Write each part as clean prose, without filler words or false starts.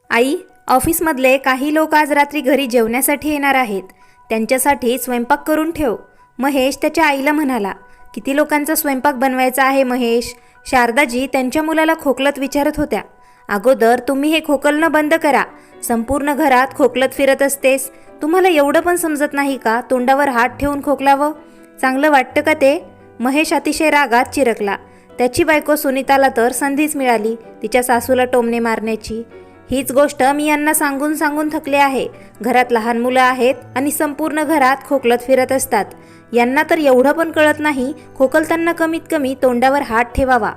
आई, ऑफिसमधले काही लोक आज रात्री घरी जेवण्यासाठी येणार आहेत. त्यांच्यासाठी स्वयंपाक करून ठेव. महेश त्याच्या आईला म्हणाला. किती लोकांचा स्वयंपाक बनवायचा आहे महेश? शारदाजी त्यांच्या मुलाला खोकलत विचारत होत्या. अगोदर तुम्ही हे खोकलणं बंद करा. संपूर्ण घरात खोकलत फिरत असतेस. तुम्हाला एवढं पण समजत नाही का तोंडावर हात ठेवून खोकलावं? चांगलं वाटतं का ते? महेश अतिशय रागात चिरकला. त्याची बायको सुनीताला तर संधीच मिळाली तिच्या सासूला टोमणे मारण्याची. हीच गोष्ट मी यांना सांगून सांगून थकले आहे. घरात लहान मुलं आहेत आणि संपूर्ण घरात खोकलत फिरत असतात. यांना तर एवढं पण कळत नाही खोकलताना कमीत कमी तोंडावर हात ठेवावा.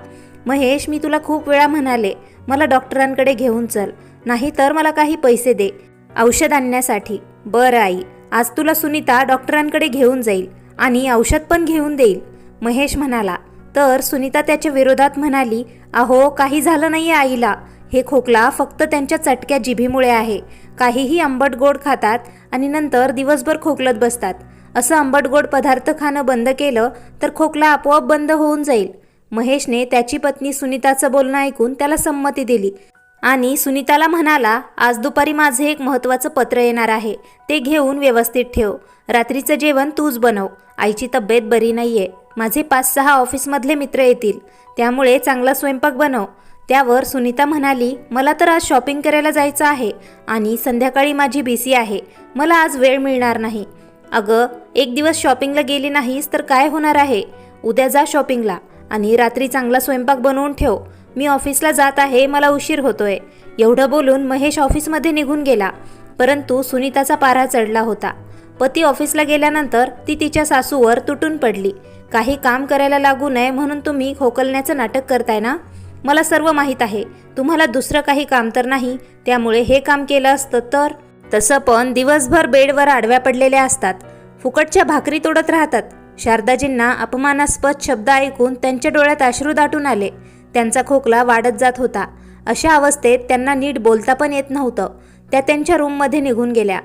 महेश, मी तुला खूप वेळा म्हणाले मला डॉक्टरांकडे घेऊन चल, नाही तर मला काही पैसे दे औषध आणण्यासाठी. बरं आई, आज तुला सुनीता डॉक्टरांकडे घेऊन जाईल आणि औषध पण घेऊन देईल, महेश म्हणाला. तर सुनीता त्याच्या विरोधात म्हणाली, अहो काही झालं नाहीये आईला. हे खोकला फक्त त्यांच्या चटक्या जिभीमुळे आहे. काहीही आंबट गोड खातात आणि नंतर दिवसभर खोकलत बसतात. असं आंबट गोड पदार्थ खाणं बंद केलं तर खोकला आपोआप बंद होऊन जाईल. महेशने त्याची पत्नी सुनीताचं बोलणं ऐकून त्याला संमती दिली आणि सुनीताला म्हणाला, आज दुपारी माझे एक महत्त्वाचं पत्र येणार आहे. ते घेऊन व्यवस्थित ठेव. रात्रीचं जेवण तूच बनव. आईची तब्येत बरी नाहीये. माझे 5-6 ऑफिसमधले मित्र येतील, त्यामुळे चांगला स्वयंपाक बनव. त्यावर सुनीता म्हणाली, मला तर आज शॉपिंग करायला जायचं आहे आणि संध्याकाळी माझी बीसी आहे. मला आज वेळ मिळणार नाही. अगं, एक दिवस शॉपिंगला गेली नाहीस तर काय होणार आहे? उद्या जा शॉपिंगला आणि रात्री चांगला स्वयंपाक बनवून ठेव. मी ऑफिसला जात आहे, मला उशीर होतोय. एवढं बोलून महेश ऑफिसमध्ये निघून गेला. परंतु सुनीताचा पारा चढला होता. पती ऑफिसला गेल्यानंतर ती तिच्या सासूवर तुटून पडली. काही काम करायला लागू नये म्हणून तुम्ही खोकलण्याचं नाटक करताय ना? मला सर्व माहीत आहे. तुम्हाला दुसरं काही काम तर नाही, त्यामुळे हे काम केलं असतं तर. तसं पण दिवसभर बेडवर आडव्या पडलेल्या असतात, फुकटच्या भाकरी तोडत राहतात. शारदाजींना अपमानास्पद शब्द ऐकून त्यांच्या डोळ्यात अश्रू दाटून आले. त्यांचा खोकला वाढत जात होता. अशा अवस्थेत त्यांना नीट बोलता पण येत नव्हतं. त्या त्यांच्या रूममध्ये निघून गेल्या.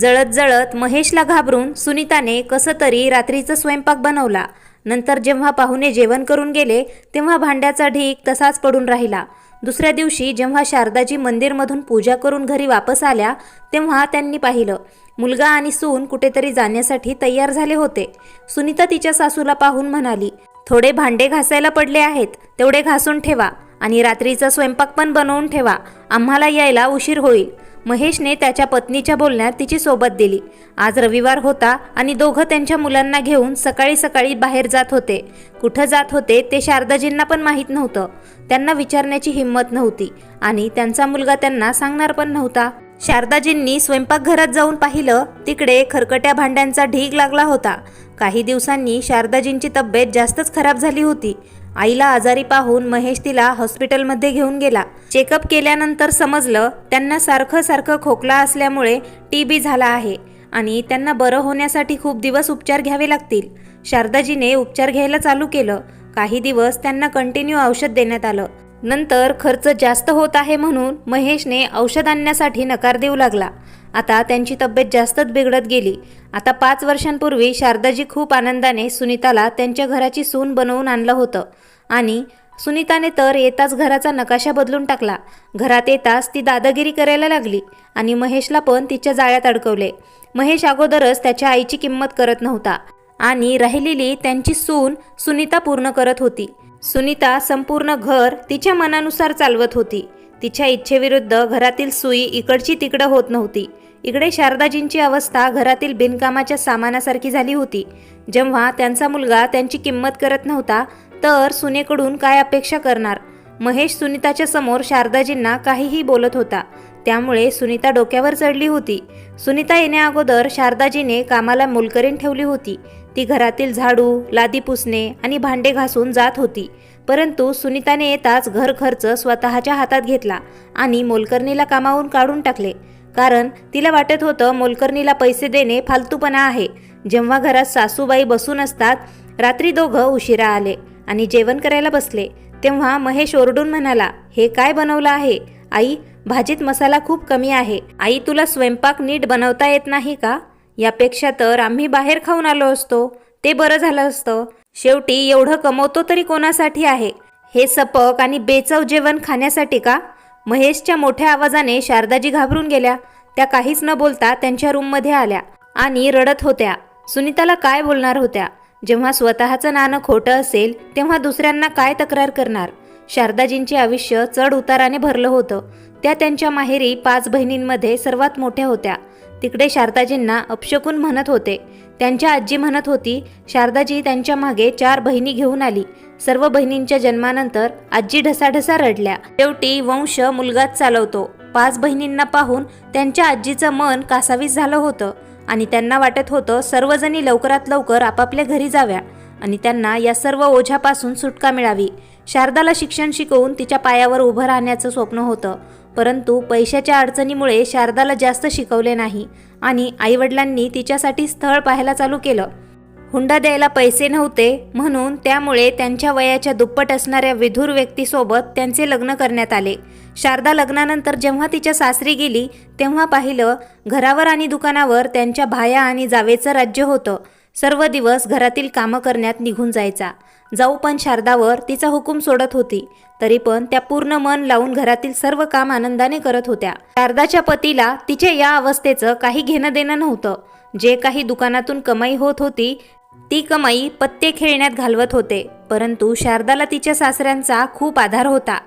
जळत जळत महेशला घाबरून सुनीताने कसं तरी रात्रीचा स्वयंपाक बनवला. नंतर जेव्हा पाहुणे जेवण करून गेले तेव्हा भांड्याचा ढीग तसाच पडून राहिला. दुसऱ्या दिवशी जेव्हा शारदाजी मंदिरमधून पूजा करून घरी वापस आल्या तेव्हा त्यांनी पाहिलं मुलगा आणि सून कुठेतरी जाण्यासाठी तयार झाले होते. सुनीता तिच्या सासूला पाहून म्हणाली, थोडे भांडे घासायला पडले आहेत, तेवढे घासून ठेवा आणि रात्रीचा स्वयंपाक पण बनवून ठेवा. आम्हाला यायला उशीर होईल. महेशने त्याच्या पत्नीच्या बोलण्यात तिची सोबत दिली. आज रविवार होता आणि दोघं त्यांच्या मुलांना घेऊन सकाळी सकाळी बाहेर जात होते. कुठं जात होते ते शारदाजींना पण माहीत नव्हतं. त्यांना विचारण्याची हिंमत नव्हती आणि त्यांचा मुलगा त्यांना सांगणार पण नव्हता. शारदाजींनी स्वयंपाकघरात जाऊन पाहिलं, तिकडे खरकट्या भांड्यांचा ढीग लागला होता. काही दिवसांनी शारदाजींची तब्येत जास्तच खराब झाली होती. आईला आजारी पाहून महेश तिला हॉस्पिटलमध्ये घेऊन गेला. चेकअप केल्यानंतर समजलं त्यांना सारखं खोकला असल्यामुळे TB झाला आहे आणि त्यांना बरं होण्यासाठी खूप दिवस उपचार घ्यावे लागतील. शारदाजीने उपचार घ्यायला चालू केलं. काही दिवस त्यांना कंटिन्यू औषध देण्यात आलं. नंतर खर्च जास्त होत आहे म्हणून महेशने औषध आणण्यासाठी नकार देऊ लागला. आता त्यांची तब्येत जास्तच बिघडत गेली. आता 5 वर्षांपूर्वी शारदाजी खूप आनंदाने सुनीताला त्यांच्या घराची सून बनवून आणलं होतं आणि सुनीताने तर येताच घराचा नकाशा बदलून टाकला. घरात येताच ती दादागिरी करायला लागली आणि महेशला पण तिच्या जाळ्यात अडकवले. महेश अगोदरच त्याच्या आईची किंमत करत नव्हता आणि राहिलेली त्यांची सून सुनीता पूर्ण करत होती. सुनीता संपूर्ण घर तिच्या मनानुसार चालवत होती. तिच्या इच्छेविरुद्ध घरातील सुई इकडची तिकडं होत नव्हती. इकडे शारदाजींची अवस्था घरातील बिनकामाच्या सामानासारखी झाली होती. जेव्हा त्यांचा मुलगा त्यांची किंमत करत नव्हता तर सुनेकडून काय अपेक्षा करणार? महेश सुनीताच्या समोर शारदाजींना काहीही बोलत होता, त्यामुळे सुनीता डोक्यावर चढली होती. सुनीता येण्याअगोदर शारदाजीने कामाला मोलकरीण ठेवली होती. ती घरातील झाडू, लादी पुसणे आणि भांडे घासून जात होती. परंतु सुनीताने येताच घर खर्च स्वतःच्या हातात घेतला आणि मोलकरणीला कामावून काढून टाकले. कारण तिला वाटत होतं मोलकरणीला पैसे देणे फालतूपणा आहे. जेव्हा घरात सासूबाई बसून असतात, रात्री दोघं उशिरा आले आणि जेवण करायला बसले तेव्हा महेश ओरडून म्हणाला, हे काय बनवलं आहे? आई, भाजीत मसाला खूप कमी आहे. आई, तुला स्वयंपाक नीट बनवता येत नाही का? यापेक्षा तर आम्ही बाहेर खाऊन आलो असतो, ते बरं झालं असतं. शेवटी एवढं कमवतो तरी कोणासाठी आहे? हे सपक आणि बेचव जेवण खाण्यासाठी का? महेशच्या मोठ्या आवाजाने शारदाजी घाबरून गेल्या. त्या काहीच न बोलता त्यांच्या रूममध्ये आल्या आणि रडत होत्या. सुनीताला काय बोलणार होत्या? जेव्हा स्वतःचं नाणं खोटं असेल तेव्हा दुसऱ्यांना काय तक्रार करणार? शारदाजींचे आयुष्य चढ उताराने भरलं होतं. त्या त्यांच्या माहेरी 5 बहिणींमध्ये सर्वात मोठ्या होत्या. तिकडे शारदाजींना अपशकुन म्हणत होते. त्यांच्या आजी म्हणत होती शारदाजी त्यांच्या मागे 4 बहिणी घेऊन आली. सर्व बहिणींच्या जन्मानंतर आजी ढसाढसा रडल्या. शेवटी वंश मुलगाच चालवतो. 5 बहिणींना पाहून त्यांच्या आजीचं मन कासावीस झालं होतं आणि त्यांना वाटत होतं सर्वजणी लवकरात लवकर आपापल्या घरी जाव्या आणि त्यांना या सर्व ओझ्यापासून सुटका मिळावी. शारदाला शिक्षण शिकवून तिच्या पायावर उभं राहण्याचं स्वप्न होतं, परंतु पैशाच्या अडचणीमुळे शारदाला जास्त शिकवले नाही आणि आईवडिलांनी तिच्यासाठी स्थळ पाहायला चालू केलं. हुंडा द्यायला पैसे नव्हते म्हणून त्यामुळे त्यांच्या वयाच्या दुप्पट असणाऱ्या विधुर व्यक्तीसोबत त्यांचे लग्न करण्यात आले. शारदा लग्नानंतर जेव्हा तिच्या सासरी गेली तेव्हा पाहिलं घरावर आणि दुकानावर त्यांच्या भाया आणि जावेचं राज्य होतं. सर्व दिवस घरातील कामं करण्यात निघून जायचा. जाऊ पण शारदावर तिचा हुकूम सोडत होती, तरी पण त्या पूर्ण मन लावून घरातील सर्व काम आनंदाने करत होत्या. शारदाच्या पतीला तिच्या या अवस्थेचं काही घेणं देणं नव्हतं. जे काही दुकानातून कमाई होत होती ती कमाई पत्ते खेळण्यात घालवत होते, परंतु शारदाला तिच्या सासऱ्यांचा खूप आधार होता.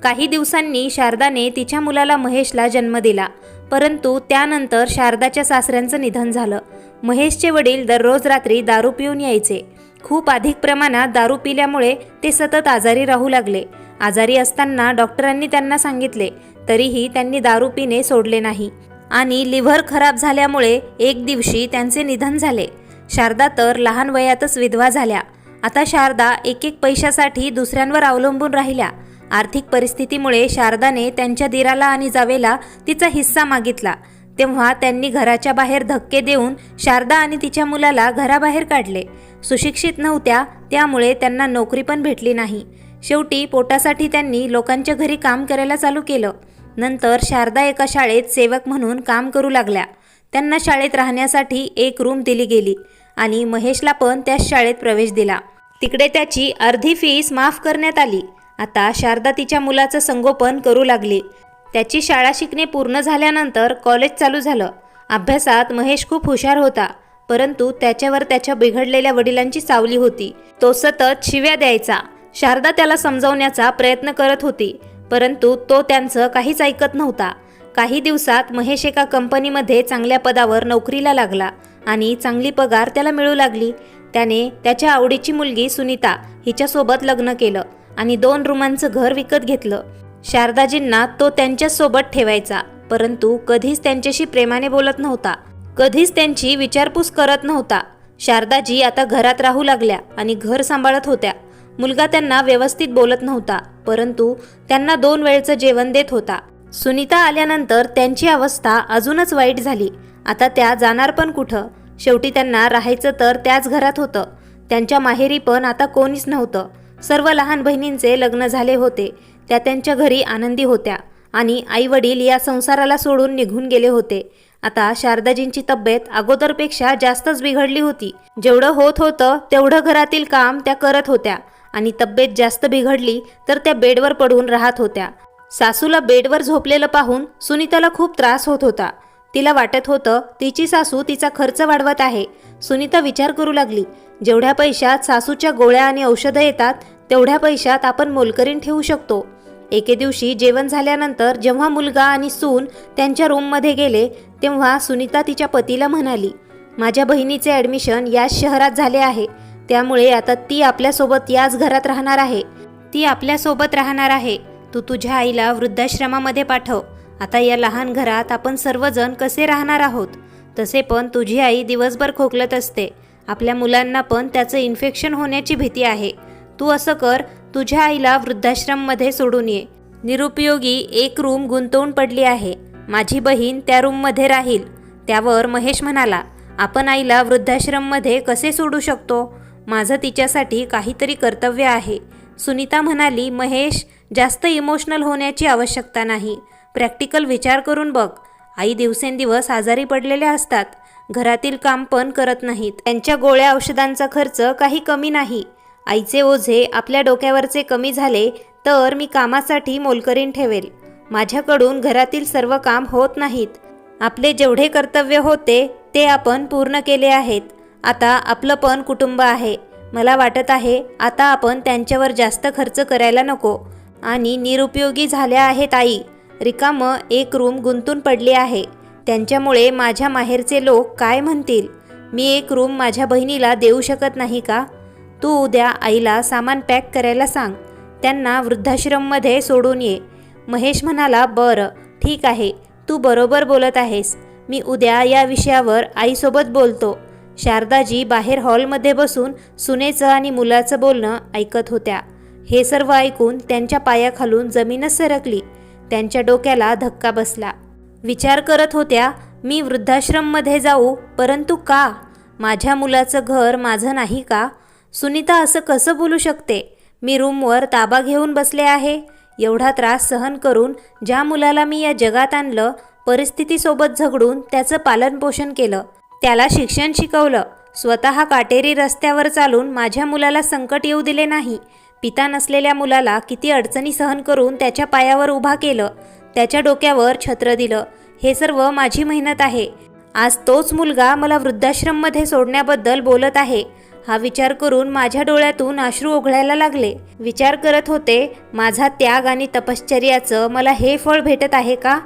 काही दिवसांनी शारदाने तिच्या मुलाला महेशला जन्म दिला, परंतु त्यानंतर शारदाच्या सासऱ्यांचं निधन झालं. महेशचे वडील दररोज रात्री दारू पिऊन यायचे. खूप अधिक प्रमाणात दारू पिल्यामुळे ते सतत आजारी राहू लागले. आजारी असताना डॉक्टरांनी त्यांना सांगितले, तरीही त्यांनी दारू पिणे सोडले नाही आणि लिव्हर खराब झाल्यामुळे एक दिवशी त्यांचे निधन झाले. शारदा तर लहान वयातच विधवा झाल्या. आता शारदा एक पैशासाठी दुसऱ्यांवर अवलंबून राहिल्या. आर्थिक परिस्थितीमुळे शारदाने त्यांच्या दिराला आणि जावेला तिचा हिस्सा मागितला. तेव्हा त्यांनी घराच्या बाहेर धक्के देऊन शारदा आणि तिच्या मुलाला घराबाहेर काढले. सुशिक्षित नव्हत्या, त्यामुळे त्यांना नोकरी पण भेटली नाही. शेवटी पोटासाठी त्यांनी लोकांच्या घरी काम करायला चालू केलं. नंतर शारदा एका शाळेत सेवक म्हणून काम करू लागल्या. त्यांना शाळेत राहण्यासाठी एक रूम दिली गेली आणि महेशला पण त्याच शाळेत प्रवेश दिला. तिकडे त्याची अर्धी फीस माफ करण्यात आली. आता शारदा तिच्या मुलाचं संगोपन करू लागली. त्याची शाळा शिकणे पूर्ण झाल्यानंतर कॉलेज चालू झालं. अभ्यासात महेश खूप हुशार होता, परंतु त्याच्यावर त्याच्या बिघडलेल्या वडिलांची सावली होती. तो सतत शिव्या द्यायचा. शारदा त्याला समजावण्याचा प्रयत्न करत होती, परंतु तो त्यांचं काहीच ऐकत नव्हता. काही दिवसात महेश एका कंपनीमध्ये चांगल्या पदावर नोकरीला लागला आणि चांगली पगार त्याला मिळू लागली. त्याने त्याच्या आवडीची मुलगी सुनीता हिच्यासोबत लग्न केलं आणि 2 रूमांचं घर विकत घेतलं. शारदाजींना तो त्यांच्यासोबत ठेवायचा, परंतु कधीच त्यांच्याशी प्रेमाने बोलत नव्हता, कधीच त्यांची विचारपूस करत नव्हता. शारदाजी आता घरात राहू लागल्या आणि घर सांभाळत होत्या. मुलगा त्यांना व्यवस्थित बोलत नव्हता, परंतु त्यांना 2 वेळचं जेवण देत होता. सुनीता आल्यानंतर त्यांची अवस्था अजूनच वाईट झाली. आता त्या जाणार पण कुठं? शेवटी त्यांना राहायचं तर त्याच घरात होतं. त्यांच्या माहेरी पण आता कोणीच नव्हतं. सर्व लहान बहिणींचे लग्न झाले होते. त्या त्यांच्या घरी आनंदी होत्या आणि आई वडील या संसाराला सोडून निघून गेले होते. आता शारदाजींची तब्येत अगोदरपेक्षा जास्तच बिघडली होती. जेवढं होत होतं तेवढं घरातील काम त्या करत होत्या आणि तब्येत जास्त बिघडली तर त्या बेडवर पडून राहत होत्या. सासूला बेडवर झोपलेलं पाहून सुनीताला खूप त्रास होत होता. तिला वाटत होतं तिची सासू तिचा खर्च वाढवत आहे. सुनीता विचार करू लागली, जेवढ्या पैशात सासूच्या गोळ्या आणि औषधं येतात तेवढ्या पैशात आपण मोलकरीण ठेवू शकतो. एके दिवशी जेवण झाल्यानंतर जेव्हा मुलगा आणि सून त्यांच्या रूममध्ये गेले तेव्हा सुनीता तिच्या पतीला म्हणाली, माझ्या बहिणीचे ॲडमिशन याच शहरात झाले आहे, त्यामुळे आता ती आपल्यासोबत याच घरात राहणार आहे. ती आपल्यासोबत राहणार आहे. तू तुझ्या आईला वृद्धाश्रमामध्ये पाठव. आता या लहान घरात आपण सर्वजण कसे राहणार आहोत? तसे पण तुझी आई दिवसभर खोकलत असते. आपल्या मुलांना पण त्याचं इन्फेक्शन होण्याची भीती आहे. तू असं कर, तुझ्या आईला वृद्धाश्रममध्ये सोडून ये. निरुपयोगी एक रूम गुंतवून पडली आहे. माझी बहीण त्या रूममध्ये राहील. त्यावर महेश म्हणाला, आपण आईला वृद्धाश्रममध्ये कसे सोडू शकतो? माझं तिच्यासाठी काहीतरी कर्तव्य आहे. सुनीता म्हणाली, महेश, जास्त इमोशनल होण्याची आवश्यकता नाही. प्रॅक्टिकल विचार करून बघ. आई दिवसेंदिवस आजारी पडलेल्या असतात. घरातील काम पण करत नाहीत. त्यांच्या गोळ्या औषधांचा खर्च काही कमी नाही. आईचे ओझे आपल्या डोक्यावरचे कमी झाले तर मी कामासाठी मोलकरीण ठेवेल. माझ्याकडून घरातील सर्व काम होत नाहीत. आपले जेवढे कर्तव्य होते ते आपण पूर्ण केले आहेत. आता आपलं पण कुटुंब आहे. मला वाटत आहे आता आपण त्यांच्यावर जास्त खर्च करायला नको. आणि निरुपयोगी झाल्या आहेत आई. रिकामं एक रूम गुंतून पडली आहे. त्यांच्यामुळे माझ्या माहेरचे लोक काय म्हणतील? मी एक रूम माझ्या बहिणीला देऊ शकत नाही का? तू उद्या आईला सामान पॅक करायला सांग. त्यांना वृद्धाश्रममध्ये सोडून ये. महेश म्हणाला, बरं ठीक आहे, तू बरोबर बोलत आहेस. मी उद्या या विषयावर आईसोबत बोलतो. शारदाजी बाहेर हॉलमध्ये बसून सुनेचं आणि मुलाचं बोलणं ऐकत होत्या. हे सर्व ऐकून त्यांच्या पायाखालून जमीनच सरकली. त्यांच्या डोक्याला धक्का बसला. विचार करत होत्या, मी वृद्धाश्रममध्ये जाऊ, परंतु का? माझ्या मुलाचं घर माझं नाही का? सुनीता असं कसं बोलू शकते? मी रूमवर ताबा घेऊन बसले आहे. एवढा त्रास सहन करून ज्या मुलाला मी या जगात आणलं, परिस्थितीसोबत झगडून त्याचं पालनपोषण केलं, त्याला शिक्षण शिकवलं, स्वतः काटेरी रस्त्यावर चालून माझ्या मुलाला संकट येऊ दिले नाही, पिता नसलेल्या मुलाला किती अडचणी सहन करून त्याच्या पायावर उभा केलं, त्याच्या डोक्यावर छत्र दिलं, हे सर्व माझी मेहनत आहे. आज तोच मुलगा मला वृद्धाश्रममध्ये सोडण्याबद्दल बोलत आहे. हा विचार करून माझ्या डोळ्यातून अश्रू ओघळायला लागले. विचार करत होते, माझा त्याग आणि तपश्चर्याचं मला हे फळ भेटत आहे का?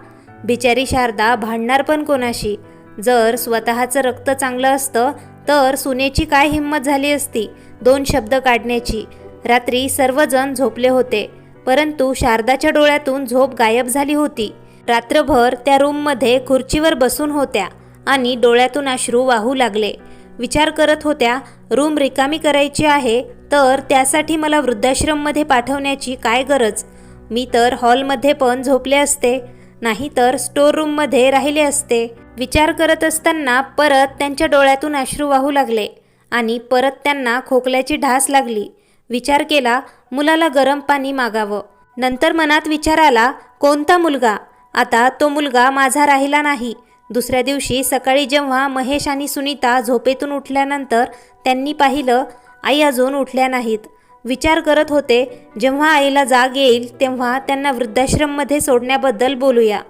बिचारी शारदा भांडणार पण कोणाशी? जर स्वतःचं रक्त चांगलं असतं तर सुनेची काय हिंमत झाली असती 2 शब्द काढण्याची. रात्री सर्वजण झोपले होते, परंतु शारदाच्या डोळ्यातून झोप गायब झाली होती. रात्रभर त्या रूममध्ये खुर्चीवर बसून होत्या आणि डोळ्यातून अश्रू वाहू लागले. विचार करत होत्या, रूम रिकामी करायची आहे तर त्यासाठी मला वृद्धाश्रममध्ये पाठवण्याची काय गरज? मी तर हॉलमध्ये पण झोपले असते, नाही तर स्टोर रूममध्ये राहिले असते. विचार करत असताना परत त्यांच्या डोळ्यातून अश्रू वाहू लागले आणि परत त्यांना खोकल्याची ढास लागली. विचार केला, मुलाला गरम पाणी मागावं. नंतर मनात विचार आला, कोणता मुलगा? आता तो मुलगा माझा राहिला नाही. दुसऱ्या दिवशी सकाळी जेव्हा महेश आणि सुनीता झोपेतून उठल्यानंतर त्यांनी पाहिलं, आई अजून उठल्या नाहीत. विचार करत होते, जेव्हा आईला जाग येईल तेव्हा त्यांना वृद्धाश्रममध्ये सोडण्याबद्दल बोलूया.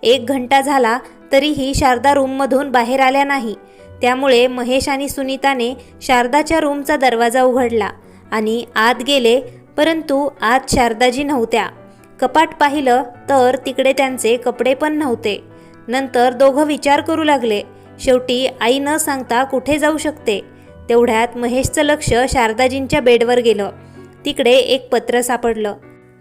1 घंटा झाला तरीही शारदा रूममधून बाहेर आल्या नाही. त्यामुळे महेश आणि सुनीताने शारदाच्या रूमचा दरवाजा उघडला आणि आत गेले, परंतु आत शारदाजी नव्हत्या. कपाट पाहिलं तर तिकडे त्यांचे कपडे पण नव्हते. नंतर दोघं विचार करू लागले, शेवटी आई न सांगता कुठे जाऊ शकते? तेवढ्यात महेशचं लक्ष शारदाजींच्या बेडवर गेलं. तिकडे एक पत्र सापडलं.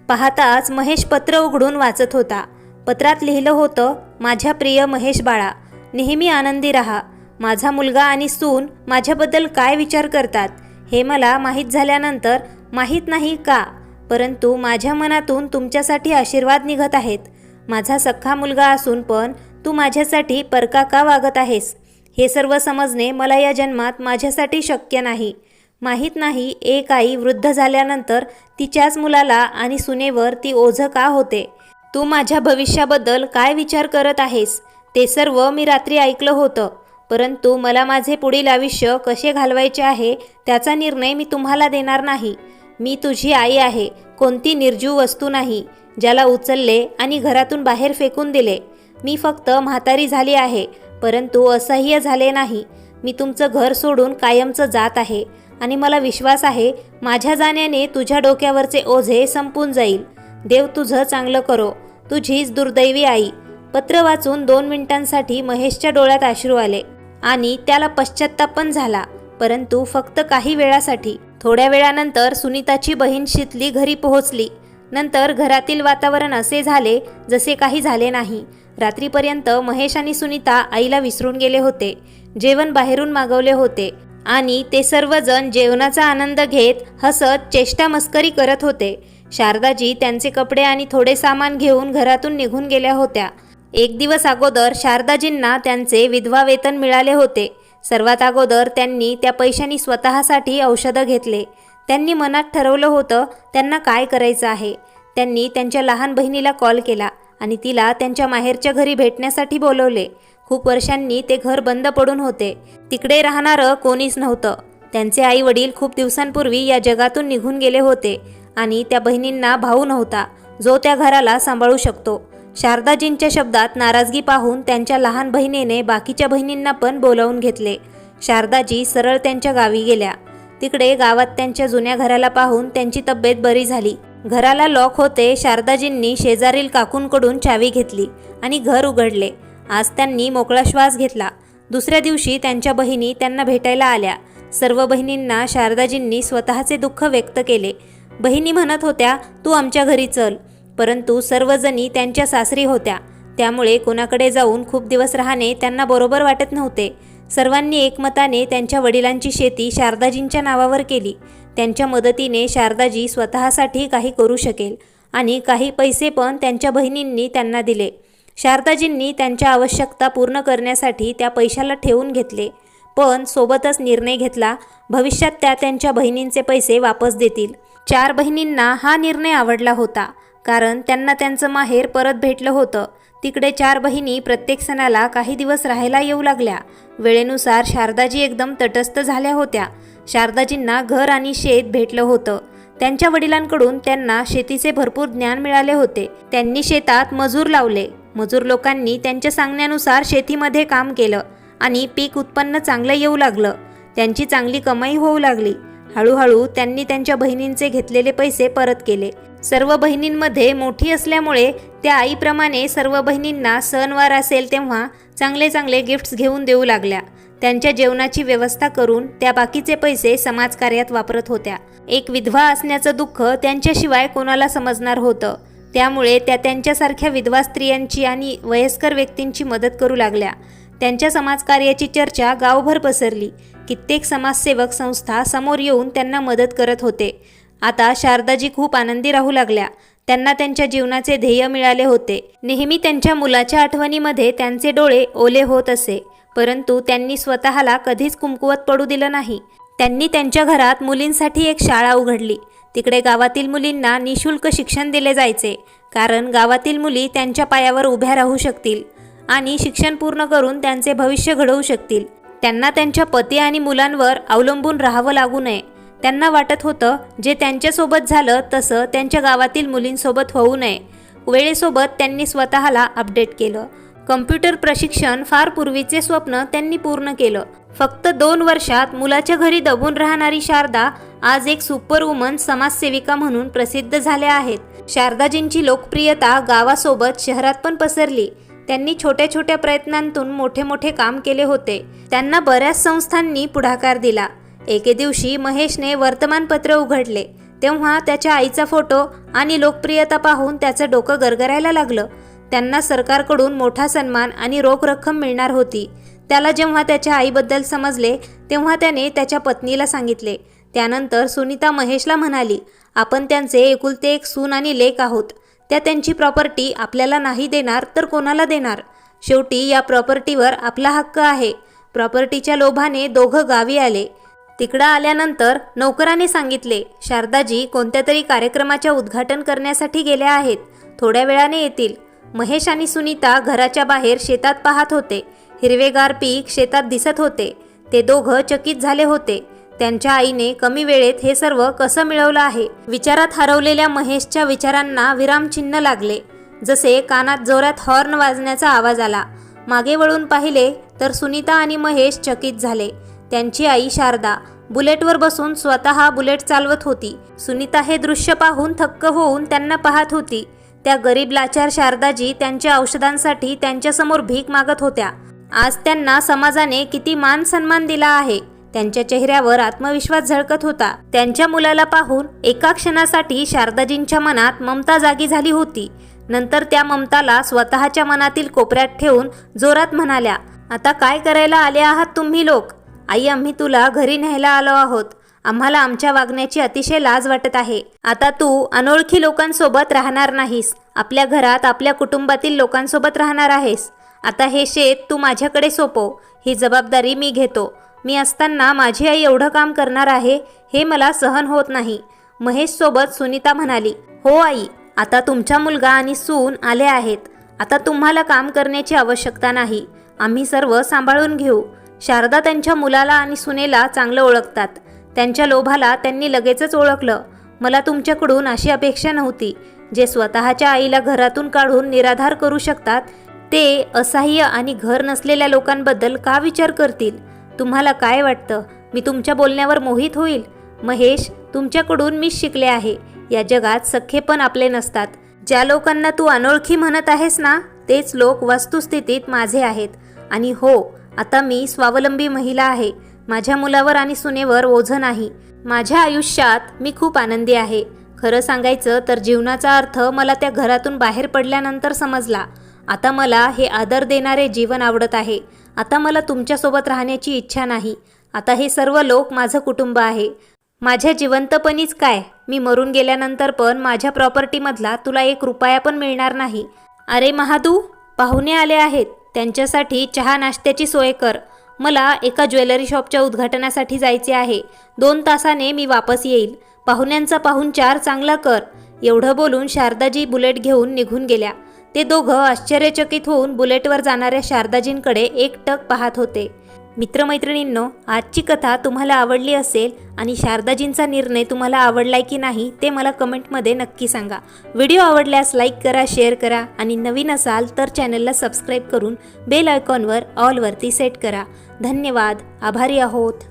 पाहताच महेश पत्र उघडून वाचत होता. पत्रात लिहिलं होतं, माझ्या प्रिय महेश बाळा, नेहमी आनंदी राहा. माझा मुलगा आणि सून माझ्याबद्दल काय विचार करतात हे मला माहीत झाल्यानंतर माहीत नाही का, परंतु माझ्या मनातून तुमच्यासाठी आशीर्वाद निघत आहेत. माझा सख्खा मुलगा असून पण तू माझ्यासाठी परका का वागत आहेस? हे सर्व समजणे मला या जन्मात माझ्यासाठी शक्य नाही. माहीत नाही एक आई वृद्ध झाल्यानंतर तिच्याच मुलाला आणि सुनेवर ती ओझं का होते. तू माझ्या भविष्याबद्दल काय विचार करत आहेस ते सर्व मी रात्री ऐकलं होतं, परंतु मला माझे पुढील आयुष्य कसे घालवायचे आहे त्याचा निर्णय मी तुम्हाला देणार नाही. मी तुझी आई आहे, कोणती निर्जीव वस्तू नाही ज्याला उचलले आणि घरातून बाहेर फेकून दिले. मी फक्त म्हातारी झाली आहे, परंतु असह्य झाले नाही. मी तुमचं घर सोडून कायमचं जात आहे आणि मला विश्वास आहे माझ्या जाण्याने तुझ्या डोक्यावरचे ओझे संपून जाईल. देव तुझं चांगलं करो. तुझीच दुर्दैवी आई. पत्र वाचून 2 मिनिटांसाठी महेशच्या डोळ्यात अश्रू आले आणि त्याला पश्चात्ताप पण झाला, परंतु फक्त काही वेळासाठी. थोड्या वेळानंतर सुनीताची बहीण शीतली घरी पोहोचली. नंतर घरातील वातावरण असे झाले जसे काही झाले नाही. रात्रीपर्यंत महेश आणि सुनीता आईला विसरून गेले होते. जेवण बाहेरून मागवले होते आणि ते सर्वजण जेवणाचा आनंद घेत हसत चेष्टा मस्करी करत होते. शारदाजी त्यांचे कपडे आणि थोडे सामान घेऊन घरातून निघून गेल्या होत्या. 1 दिवस अगोदर शारदाजींना त्यांचे विधवा वेतन मिळाले होते. सर्वात अगोदर त्यांनी त्या पैशांनी स्वतःसाठी औषधं घेतले. त्यांनी मनात ठरवलं होतं त्यांना काय करायचं आहे. त्यांनी त्यांच्या लहान बहिणीला कॉल केला आणि तिला त्यांच्या माहेरच्या घरी भेटण्यासाठी बोलवले. खूप वर्षांनी ते घर बंद पडून होते. तिकडे राहणारं कोणीच नव्हतं. त्यांचे आई वडील खूप दिवसांपूर्वी या जगातून निघून गेले होते आणि त्या बहिणींना भाऊ नव्हता जो त्या घराला सांभाळू शकतो. शारदाजींच्या शब्दात नाराजगी पाहून त्यांच्या लहान बहिणीने बाकीच्या बहिणींना पण बोलावून घेतले. शारदाजी सरळ त्यांच्या गावी गेल्या. तिकडे गावात त्यांच्या जुन्या घराला पाहून त्यांची तब्येत बरी झाली. घराला लॉक होते. शारदाजींनी शेजारील काकूंकडून चावी घेतली आणि घर उघडले. आज त्यांनी मोकळा श्वास घेतला. दुसऱ्या दिवशी त्यांच्या बहिणी त्यांना भेटायला आल्या. सर्व बहिणींना शारदाजींनी स्वतःचे दुःख व्यक्त केले. बहिणी म्हणत होत्या, तू आमच्या घरी चल. परंतु सर्वजणी त्यांच्या सासरी होत्या, त्यामुळे कोणाकडे जाऊन खूप दिवस राहणे त्यांना बरोबर वाटत नव्हते. सर्वांनी एकमताने त्यांच्या वडिलांची शेती शारदाजींच्या नावावर केली. त्यांच्या मदतीने शारदाजी स्वतःसाठी काही करू शकेल आणि काही पैसे पण त्यांच्या बहिणींनी त्यांना दिले. शारदाजींनी त्यांच्या आवश्यकता पूर्ण करण्यासाठी त्या पैशाला ठेवून घेतले, पण सोबतच निर्णय घेतला भविष्यात त्या त्यांच्या बहिणींचे पैसे वापस देतील. 4 बहिणींना हा निर्णय आवडला होता, कारण त्यांना त्यांचं माहेर परत भेटलं होतं. तिकडे 4 बहिणी प्रत्येक सणाला काही दिवस राहायला येऊ लागल्या. वेळेनुसार शारदाजी एकदम तटस्थ झाल्या होत्या. शारदाजींना घर आणि शेत भेटलं होतं. त्यांच्या वडिलांकडून त्यांना शेतीचे भरपूर ज्ञान मिळाले होते. त्यांनी शेतात मजूर लावले. मजूर लोकांनी त्यांच्या सांगण्यानुसार शेतीमध्ये काम केलं आणि पीक उत्पन्न चांगलं येऊ लागलं. त्यांची चांगली कमाई होऊ लागली. हळूहळू त्यांनी त्यांच्या बहिणींचे घेतलेले पैसे परत केले. सर्व बहिणींमध्ये मोठी असल्यामुळे त्या आईप्रमाणे सर्व बहिणींना सणवार असेल तेव्हा चांगले चांगले गिफ्ट्स घेऊन देऊ लागल्या. त्यांच्या जेवणाची व्यवस्था करून त्या बाकीचे पैसे समाजकार्यात वापरत होत्या. एक विधवा असण्याचं दुःख त्यांच्याशिवाय कोणाला समजणार होतं, त्यामुळे त्या त्यांच्यासारख्या विधवा स्त्रियांची आणि वयस्कर व्यक्तींची मदत करू लागल्या. त्यांच्या समाजकार्याची चर्चा गावभर पसरली. कित्येक समाजसेवक संस्था समोर येऊन त्यांना मदत करत होते. आता शारदाजी खूप आनंदी राहू लागल्या. त्यांना त्यांच्या जीवनाचे ध्येय मिळाले होते. नेहमी त्यांच्या मुलाच्या आठवणीमध्ये त्यांचे डोळे ओले होत असे, परंतु त्यांनी स्वतःला कधीच कुमकुवत पडू दिलं नाही. त्यांनी त्यांच्या घरात मुलींसाठी एक शाळा उघडली. तिकडे गावातील मुलींना निशुल्क शिक्षण दिले जायचे, कारण गावातील मुली त्यांच्या पायावर उभ्या राहू शकतील आणि शिक्षण पूर्ण करून त्यांचे भविष्य घडवू शकतील. त्यांना त्यांच्या पती आणि मुलांवर अवलंबून राहावं लागू नये. त्यांना वाटत होतं जे त्यांच्यासोबत झालं तसं त्यांच्या गावातील मुलींसोबत होऊ नये. वेळेसोबत त्यांनी स्वतःला अपडेट केलं. कम्प्युटर प्रशिक्षण फार पूर्वीचे स्वप्न त्यांनी पूर्ण केलं. फक्त 2 वर्षात मुलाच्या घरी दबून राहणारी शारदा आज एक सुपरवुमन समाजसेविका म्हणून प्रसिद्ध झाल्या आहेत. शारदाजींची लोकप्रियता गावासोबत शहरात पण पसरली. त्यांनी छोट्या छोट्या प्रयत्नांतून मोठे मोठे काम केले होते. त्यांना बऱ्याच संस्थांनी पुढाकार दिला. एके दिवशी महेशने वर्तमानपत्र उघडले, तेव्हा त्याच्या आईचा फोटो आणि लोकप्रियता पाहून त्याचं डोकं गरगरायला लागलं. त्यांना सरकारकडून मोठा सन्मान आणि रोख रक्कम मिळणार होती. त्याला जेव्हा त्याच्या आईबद्दल समजले तेव्हा त्याने त्याच्या पत्नीला सांगितले. त्यानंतर सुनीता महेशला म्हणाली, आपण त्यांचे एकुलते एक सून आणि लेक आहोत. त्या त्यांची प्रॉपर्टी आपल्याला नाही देणार तर कोणाला देणार? शेवटी या प्रॉपर्टीवर आपला हक्क आहे. प्रॉपर्टीच्या लोभाने दोघं गावी आले. तिकडं आल्यानंतर नौकराने सांगितले, शारदाजी कोणत्या तरी कार्यक्रमाच्या उद्घाटन करण्यासाठी गेल्या आहेत, थोड्या वेळाने येतील. महेश आणि सुनीता घराच्या बाहेर शेतात पाहत होते. हिरवेगार पीक शेतात दिसत होते. ते दोघं चकित झाले होते. त्यांच्या आईने कमी वेळेत हे सर्व कसं मिळवलं आहे? विचारात हरवलेल्या महेशच्या विचारांना विरामचिन्ह लागले. जसे कानात जोरात हॉर्न वाजण्याचा आवाज आला. मागे वळून पाहिले तर सुनीता आणि महेश चकित झाले. त्यांची आई शारदा बुलेटवर बसून स्वतः बुलेट चालवत होती. सुनीता हे दृश्य पाहून थक्क होऊन त्यांना पाहत होती. त्या गरीब लाचार शारदाजी त्यांच्या औषधांसाठी त्यांच्यासमोर भीक मागत होत्या. आज त्यांना समाजाने किती मान सन्मान दिला आहे. त्यांच्या चेहऱ्यावर आत्मविश्वास झळकत होता. त्यांच्या मुलाला पाहून एका क्षणासाठी शारदाजींच्या मनात ममता जागी झाली होती. नंतर त्या ममताला स्वतःच्या मनातील कोपऱ्यात ठेवून जोरात म्हणाल्या, आता काय करायला आले आहात तुम्ही लोक? आई, आम्ही तुला घरी न्यायला आलो आहोत. आम्हाला आमच्या वागण्याची अतिशय लाज वाटत आहे. आता तू अनोळखी लोकांसोबत राहणार नाहीस. आपल्या घरात आपल्या कुटुंबातील लोकांसोबत राहणार आहेस. आता हे शेत तू माझ्याकडे सोपव. ही जबाबदारी मी घेतो. मी असताना माझी आई एवढं काम करणार आहे हे मला सहन होत नाही. महेशसोबत सुनीता म्हणाली, हो आई, आता तुमचा मुलगा आणि सून आले आहेत. आता तुम्हाला काम करण्याची आवश्यकता नाही. आम्ही सर्व सांभाळून घेऊ. शारदा त्यांच्या मुलाला आणि सुनेला चांगलं ओळखतात. त्यांच्या लोभाला त्यांनी लगेचच ओळखलं. मला तुमच्याकडून अशी अपेक्षा नव्हती. जे स्वतःच्या आईला घरातून काढून निराधार करू शकतात ते असहाय्य आणि घर नसलेल्या लोकांबद्दल का विचार करतील? तुम्हाला काय वाटतं? मी तुमच्या बोलण्यावर मोहित होईल? महेश, तुमच्याकडून मी शिकले आहे, या जगात सख्खे पण आपले नसतात. ज्या लोकांना तू अनोळखी म्हणत आहेस ना, तेच लोक वस्तुस्थितीत माझे आहेत. आणि हो, आता मी स्वावलंबी महिला आहे. माझ्या मुलावर आणि सुनेवर ओझं नाही. माझ्या आयुष्यात मी खूप आनंदी आहे. खरं सांगायचं तर जीवनाचा अर्थ मला त्या घरातून बाहेर पडल्यानंतर समजला. आता मला हे आदर देणारे जीवन आवडत आहे. आता मला तुमच्यासोबत राहण्याची इच्छा नाही. आता हे सर्व लोक माझं कुटुंब आहे. माझ्या जिवंतपणीच काय, मी मरून गेल्यानंतर पण माझ्या प्रॉपर्टीमधला तुला 1 रुपया पण मिळणार नाही. अरे महादू, पाहुणे आले आहेत, त्यांच्यासाठी चहा नाश्त्याची सोय कर. मला एका ज्वेलरी शॉपच्या उद्घाटनासाठी जायचे आहे. 2 तासाने मी वापस येईल. पाहुण्यांचा पाहुणचार चांगला कर. एवढं बोलून शारदाजी बुलेट घेऊन निघून गेल्या. ते दोघं आश्चर्यचकित होऊन बुलेटवर जाणाऱ्या शारदाजींकडे एकटक पाहत होते. मित्रमैत्रिणींनो, आजची कथा तुम्हाला आवडली असेल आणि शारदाजींचा निर्णय तुम्हाला आवडलाय की नाही ते मला कमेंटमध्ये नक्की सांगा. व्हिडिओ आवडल्यास लाईक करा, शेअर करा आणि नवीन असाल तर चॅनलला सबस्क्राईब करून बेल आयकॉनवर ऑलवरती सेट करा. धन्यवाद. आभारी आहोत.